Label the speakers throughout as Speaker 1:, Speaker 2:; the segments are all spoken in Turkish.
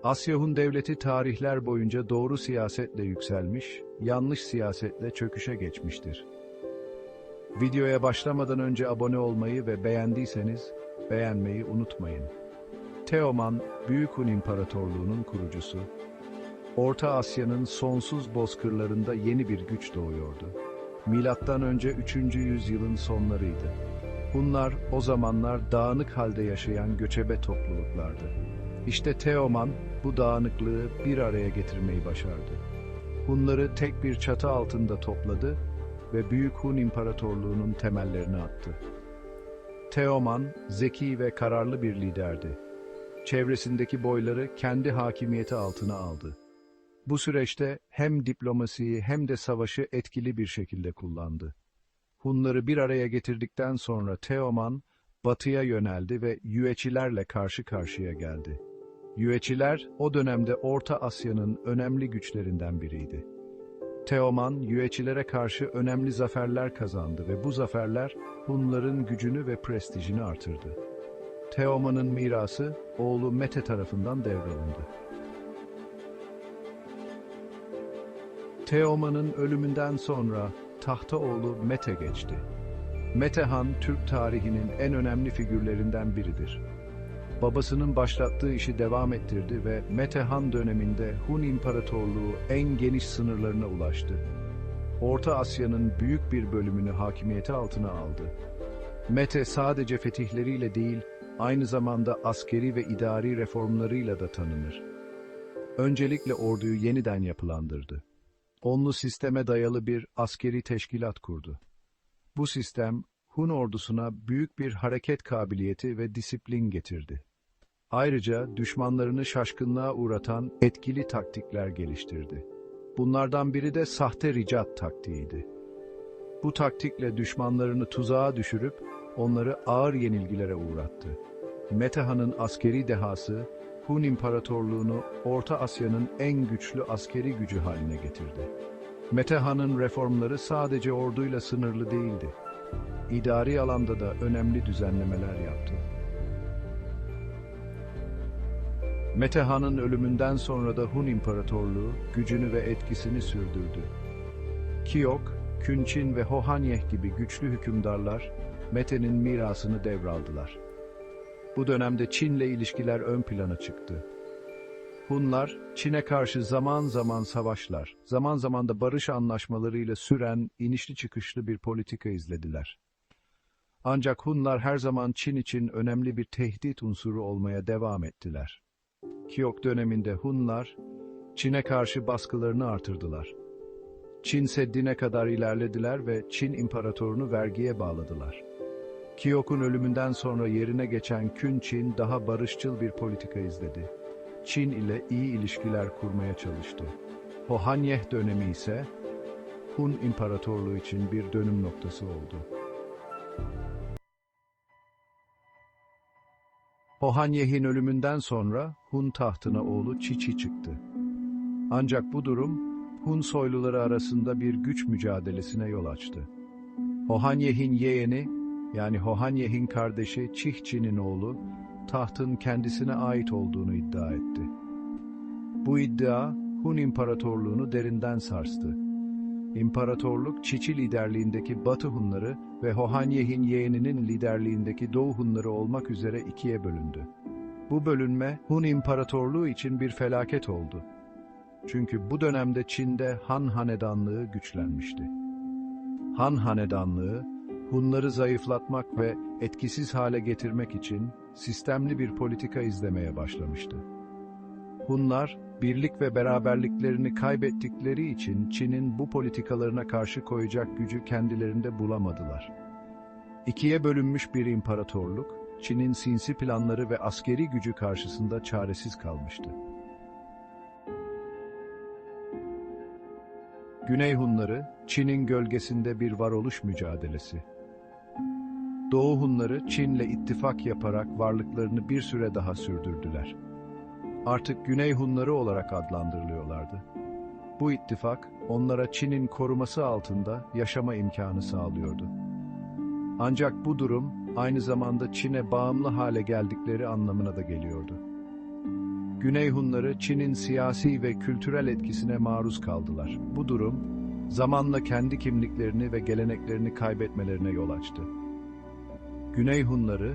Speaker 1: Asya Hun devleti tarihler boyunca doğru siyasetle yükselmiş, yanlış siyasetle çöküşe geçmiştir. Videoya başlamadan önce abone olmayı ve beğendiyseniz beğenmeyi unutmayın. Teoman, Büyük Hun İmparatorluğu'nun kurucusu, Orta Asya'nın sonsuz bozkırlarında yeni bir güç doğuyordu. Milattan önce 3. yüzyılın sonlarıydı. Hunlar o zamanlar dağınık halde yaşayan göçebe topluluklardı. İşte Teoman bu dağınıklığı bir araya getirmeyi başardı. Hunları tek bir çatı altında topladı ve Büyük Hun İmparatorluğu'nun temellerini attı. Teoman zeki ve kararlı bir liderdi. Çevresindeki boyları kendi hakimiyeti altına aldı. Bu süreçte hem diplomasiyi hem de savaşı etkili bir şekilde kullandı. Hunları bir araya getirdikten sonra Teoman, batıya yöneldi ve Yüeçilerle karşı karşıya geldi. Yüeçiler, o dönemde Orta Asya'nın önemli güçlerinden biriydi. Teoman, Yüeçilere karşı önemli zaferler kazandı ve bu zaferler Hunların gücünü ve prestijini artırdı. Teoman'ın mirası, oğlu Mete tarafından devralındı. Teoman'ın ölümünden sonra tahta oğlu Mete geçti. Mete Han, Türk tarihinin en önemli figürlerinden biridir. Babasının başlattığı işi devam ettirdi ve Mete Han döneminde Hun İmparatorluğu en geniş sınırlarına ulaştı. Orta Asya'nın büyük bir bölümünü hakimiyeti altına aldı. Mete sadece fetihleriyle değil, aynı zamanda askeri ve idari reformlarıyla da tanınır. Öncelikle orduyu yeniden yapılandırdı. Onlu sisteme dayalı bir askeri teşkilat kurdu. Bu sistem, Hun ordusuna büyük bir hareket kabiliyeti ve disiplin getirdi. Ayrıca düşmanlarını şaşkınlığa uğratan etkili taktikler geliştirdi. Bunlardan biri de sahte ricat taktiğiydi. Bu taktikle düşmanlarını tuzağa düşürüp onları ağır yenilgilere uğrattı. Mete Han'ın askeri dehası, Hun İmparatorluğunu Orta Asya'nın en güçlü askeri gücü haline getirdi. Mete Han'ın reformları sadece orduyla sınırlı değildi. İdari alanda da önemli düzenlemeler yaptı. Mete Han'ın ölümünden sonra da Hun İmparatorluğu gücünü ve etkisini sürdürdü. Kiok, Künçin ve Hohanyeh gibi güçlü hükümdarlar Mete'nin mirasını devraldılar. Bu dönemde Çin'le ilişkiler ön plana çıktı. Hunlar, Çin'e karşı zaman zaman savaşlar, zaman zaman da barış anlaşmalarıyla süren inişli çıkışlı bir politika izlediler. Ancak Hunlar her zaman Çin için önemli bir tehdit unsuru olmaya devam ettiler. Kiok döneminde Hunlar, Çin'e karşı baskılarını artırdılar. Çin Seddi'ne kadar ilerlediler ve Çin İmparatorunu vergiye bağladılar. Kiok'un ölümünden sonra yerine geçen Künçin daha barışçıl bir politika izledi. Çin ile iyi ilişkiler kurmaya çalıştı. Hohanyeh dönemi ise Hun İmparatorluğu için bir dönüm noktası oldu. Hohanyeh'in ölümünden sonra Hun tahtına oğlu Çiçi çıktı. Ancak bu durum Hun soyluları arasında bir güç mücadelesine yol açtı. Hohanyeh'in yeğeni, yani Hohanyeh'in kardeşi Çihçi'nin oğlu, tahtın kendisine ait olduğunu iddia etti. Bu iddia, Hun İmparatorluğunu derinden sarstı. İmparatorluk, Çiçi liderliğindeki Batı Hunları ve Hohanyeh'in yeğeninin liderliğindeki Doğu Hunları olmak üzere ikiye bölündü. Bu bölünme, Hun İmparatorluğu için bir felaket oldu. Çünkü bu dönemde Çin'de Han Hanedanlığı güçlenmişti. Han Hanedanlığı, Hunları zayıflatmak ve etkisiz hale getirmek için sistemli bir politika izlemeye başlamıştı. Hunlar, birlik ve beraberliklerini kaybettikleri için Çin'in bu politikalarına karşı koyacak gücü kendilerinde bulamadılar. İkiye bölünmüş bir imparatorluk, Çin'in sinsi planları ve askeri gücü karşısında çaresiz kalmıştı. Güney Hunları, Çin'in gölgesinde bir varoluş mücadelesi. Doğu Hunları, Çin'le ittifak yaparak varlıklarını bir süre daha sürdürdüler. Artık Güney Hunları olarak adlandırılıyorlardı. Bu ittifak, onlara Çin'in koruması altında yaşama imkanı sağlıyordu. Ancak bu durum, aynı zamanda Çin'e bağımlı hale geldikleri anlamına da geliyordu. Güney Hunları Çin'in siyasi ve kültürel etkisine maruz kaldılar. Bu durum, zamanla kendi kimliklerini ve geleneklerini kaybetmelerine yol açtı. Güney Hunları,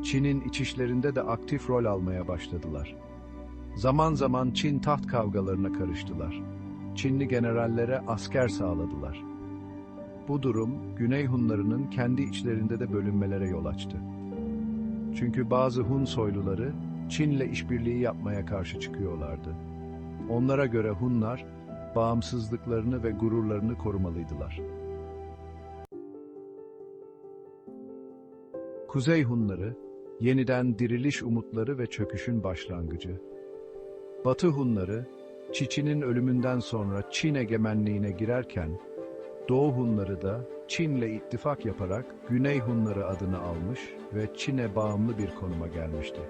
Speaker 1: Çin'in iç işlerinde de aktif rol almaya başladılar. Zaman zaman Çin taht kavgalarına karıştılar. Çinli generallere asker sağladılar. Bu durum, Güney Hunlarının kendi içlerinde de bölünmelere yol açtı. Çünkü bazı Hun soyluları, Çin'le işbirliği yapmaya karşı çıkıyorlardı. Onlara göre Hunlar, bağımsızlıklarını ve gururlarını korumalıydılar. Kuzey Hunları, yeniden diriliş umutları ve çöküşün başlangıcı. Batı Hunları, Çiçi'nin ölümünden sonra Çin egemenliğine girerken, Doğu Hunları da Çin'le ittifak yaparak Güney Hunları adını almış ve Çin'e bağımlı bir konuma gelmişti.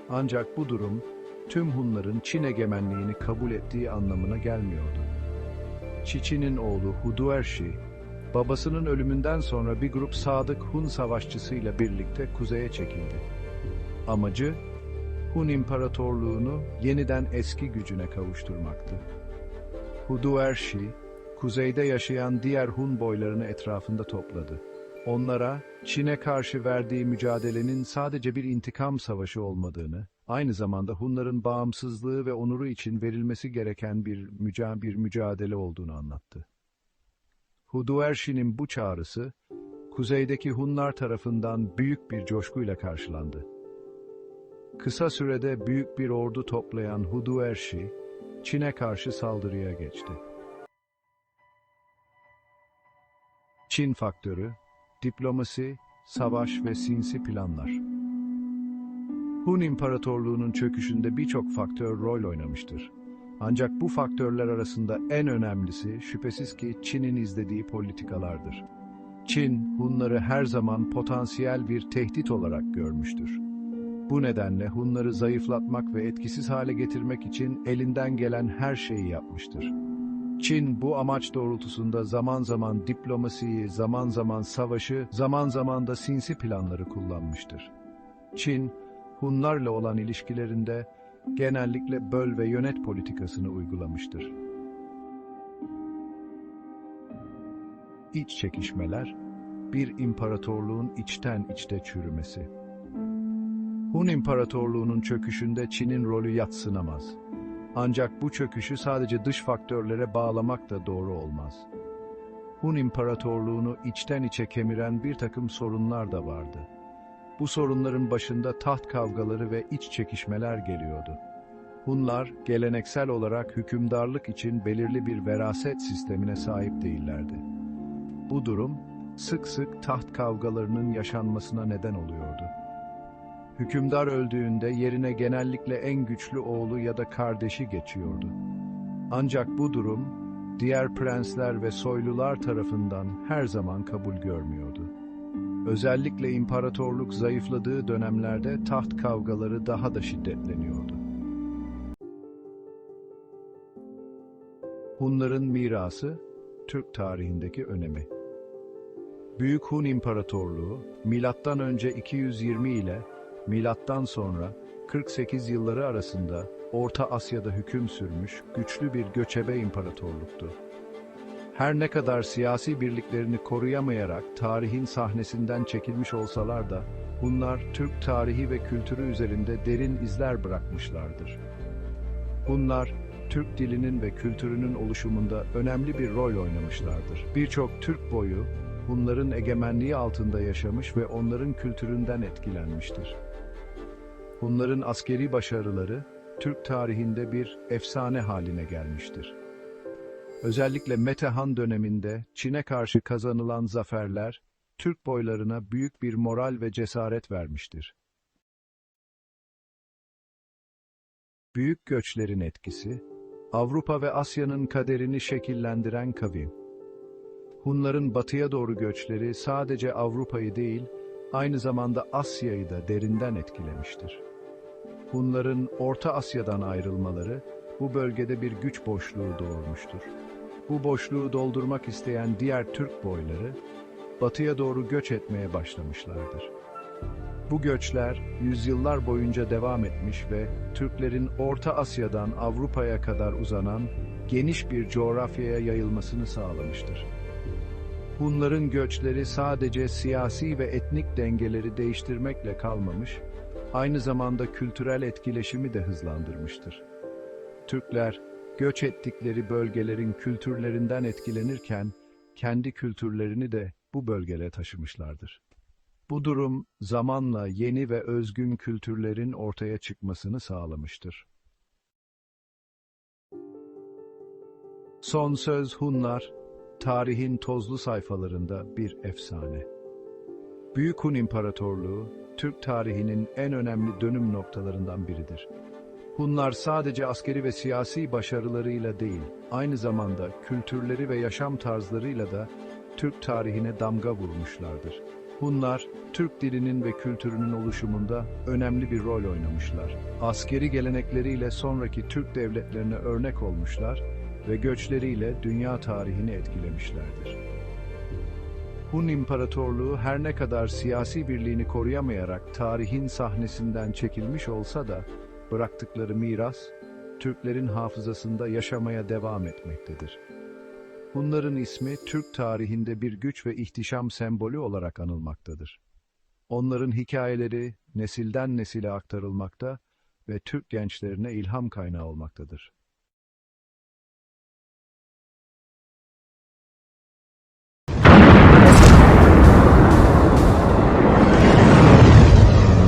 Speaker 1: Ancak bu durum, tüm Hunların Çin egemenliğini kabul ettiği anlamına gelmiyordu. Çiçi'nin oğlu Huduerşi, babasının ölümünden sonra bir grup sadık Hun savaşçısıyla birlikte kuzeye çekildi. Amacı, Hun İmparatorluğunu yeniden eski gücüne kavuşturmaktı. Huduerşi, kuzeyde yaşayan diğer Hun boylarını etrafında topladı. Onlara, Çin'e karşı verdiği mücadelenin sadece bir intikam savaşı olmadığını, aynı zamanda Hunların bağımsızlığı ve onuru için verilmesi gereken bir mücadele olduğunu anlattı. Huduerşi'nin bu çağrısı, kuzeydeki Hunlar tarafından büyük bir coşkuyla karşılandı. Kısa sürede büyük bir ordu toplayan Huduerşi, Çin'e karşı saldırıya geçti. Çin faktörü, diplomasi, savaş ve sinsi planlar. Hun İmparatorluğu'nun çöküşünde birçok faktör rol oynamıştır. Ancak bu faktörler arasında en önemlisi şüphesiz ki Çin'in izlediği politikalardır. Çin, Hunları her zaman potansiyel bir tehdit olarak görmüştür. Bu nedenle Hunları zayıflatmak ve etkisiz hale getirmek için elinden gelen her şeyi yapmıştır. Çin bu amaç doğrultusunda zaman zaman diplomasiyi, zaman zaman savaşı, zaman zaman da sinsi planları kullanmıştır. Çin, Hunlarla olan ilişkilerinde genellikle böl ve yönet politikasını uygulamıştır. İç çekişmeler, bir imparatorluğun içten içte çürümesi. Hun İmparatorluğu'nun çöküşünde Çin'in rolü yadsınamaz. Ancak bu çöküşü sadece dış faktörlere bağlamak da doğru olmaz. Hun İmparatorluğu'nu içten içe kemiren bir takım sorunlar da vardı. Bu sorunların başında taht kavgaları ve iç çekişmeler geliyordu. Hunlar, geleneksel olarak hükümdarlık için belirli bir veraset sistemine sahip değillerdi. Bu durum, sık sık taht kavgalarının yaşanmasına neden oluyordu. Hükümdar öldüğünde yerine genellikle en güçlü oğlu ya da kardeşi geçiyordu. Ancak bu durum, diğer prensler ve soylular tarafından her zaman kabul görmüyordu. Özellikle imparatorluk zayıfladığı dönemlerde taht kavgaları daha da şiddetleniyordu. Hunların mirası, Türk tarihindeki önemi. Büyük Hun İmparatorluğu, M.Ö. 220 ile M.Ö. 48 yılları arasında Orta Asya'da hüküm sürmüş güçlü bir göçebe imparatorluktu. Her ne kadar siyasi birliklerini koruyamayarak tarihin sahnesinden çekilmiş olsalar da, Hunlar Türk tarihi ve kültürü üzerinde derin izler bırakmışlardır. Hunlar, Türk dilinin ve kültürünün oluşumunda önemli bir rol oynamışlardır. Birçok Türk boyu, Hunların egemenliği altında yaşamış ve onların kültüründen etkilenmiştir. Hunların askeri başarıları, Türk tarihinde bir efsane haline gelmiştir. Özellikle Metehan döneminde Çin'e karşı kazanılan zaferler, Türk boylarına büyük bir moral ve cesaret vermiştir. Büyük göçlerin etkisi, Avrupa ve Asya'nın kaderini şekillendiren kavim. Hunların batıya doğru göçleri sadece Avrupa'yı değil, aynı zamanda Asya'yı da derinden etkilemiştir. Hunların Orta Asya'dan ayrılmaları, bu bölgede bir güç boşluğu doğurmuştur. Bu boşluğu doldurmak isteyen diğer Türk boyları, batıya doğru göç etmeye başlamışlardır. Bu göçler yüzyıllar boyunca devam etmiş ve Türklerin Orta Asya'dan Avrupa'ya kadar uzanan geniş bir coğrafyaya yayılmasını sağlamıştır. Hunların göçleri sadece siyasi ve etnik dengeleri değiştirmekle kalmamış, aynı zamanda kültürel etkileşimi de hızlandırmıştır. Türkler, göç ettikleri bölgelerin kültürlerinden etkilenirken, kendi kültürlerini de bu bölgelere taşımışlardır. Bu durum, zamanla yeni ve özgün kültürlerin ortaya çıkmasını sağlamıştır. Son söz Hunlar, tarihin tozlu sayfalarında bir efsane. Büyük Hun İmparatorluğu, Türk tarihinin en önemli dönüm noktalarından biridir. Hunlar sadece askeri ve siyasi başarılarıyla değil, aynı zamanda kültürleri ve yaşam tarzlarıyla da Türk tarihine damga vurmuşlardır. Hunlar, Türk dilinin ve kültürünün oluşumunda önemli bir rol oynamışlar. Askeri gelenekleriyle sonraki Türk devletlerine örnek olmuşlar ve göçleriyle dünya tarihini etkilemişlerdir. Hun İmparatorluğu her ne kadar siyasi birliğini koruyamayarak tarihin sahnesinden çekilmiş olsa da, bıraktıkları miras, Türklerin hafızasında yaşamaya devam etmektedir. Hunların ismi Türk tarihinde bir güç ve ihtişam sembolü olarak anılmaktadır. Onların hikayeleri nesilden nesile aktarılmakta ve Türk gençlerine ilham kaynağı olmaktadır.